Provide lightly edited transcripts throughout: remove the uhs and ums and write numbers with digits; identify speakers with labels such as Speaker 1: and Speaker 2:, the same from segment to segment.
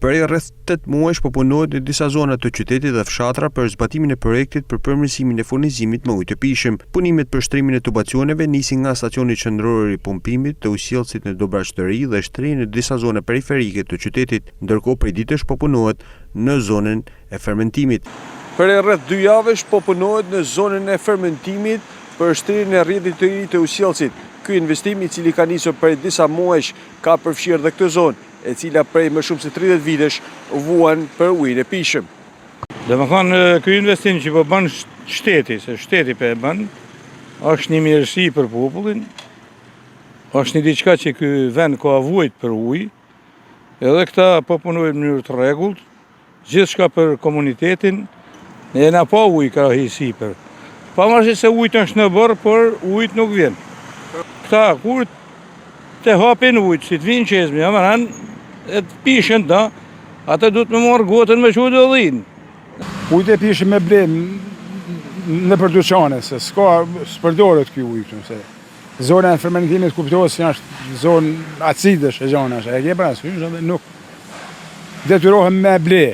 Speaker 1: Prej rreth 8 muajsh po punohet në disa zona të qytetit dhe fshatra për zbatimin e projektit për përmirësimin e furnizimit me ujë të pijshëm. Punimet për shtrimin e tubacioneve nisin nga stacioni qendror i pumpimit të ujësjellësit në Dobraqëri dhe shtrin në disa zona periferike të qytetit, ndërkohë prej ditësh po punohet në zonën e fermentimit. Për rreth 2 javësh po punohet në zonën e fermentimit për shtrirjen e rrjetit të ri të ujësjellësit. Ky investim, i cili ka nisur prej disa muajsh, ka përfshirë edhe këtë zonë, e cila prej më shumë se 30 vitesh vuan për ujin e pijshëm.
Speaker 2: Domethënë, ky investim që po bën shteti, se shteti po e bën, është një mirësi për popullin, është një diçka që ky vend ka vujt për ujë, edhe këta po punojnë në mënyrë të rregullt, gjithçka për komunitetin, ne na pa ujë krahasi për. Pavarësisht se ujit është në borë, por ujit nuk vjen. Këta kur të hapin ujt, si të vinë qezmi, amaran, e të pishën da, atë du të me marrë gotën me që dhe dhinë.
Speaker 3: Ujt e pishën me ble në përduqane, se s'përdorët kjo ujtë, se zona e fermentimit kuptohet se është zonë acidësh e gjanash, e ke parasysh dhe nuk detyrohem me ble.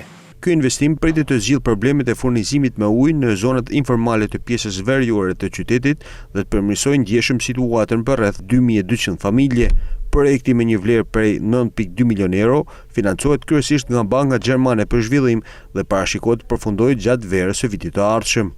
Speaker 1: Ky investim pritet të zgjidhë problemet e furnizimit me ujë në zonat informale të pjesës veriore të qytetit dhe të përmirësojë ndjeshëm situatën për rreth 2200 familje. Projekti me një vlerë prej 9.2 milion euro financohet kryesisht nga Banka Gjermane për Zhvillim dhe parashikohet të përfundojë gjatë verës së vitit të ardhshëm.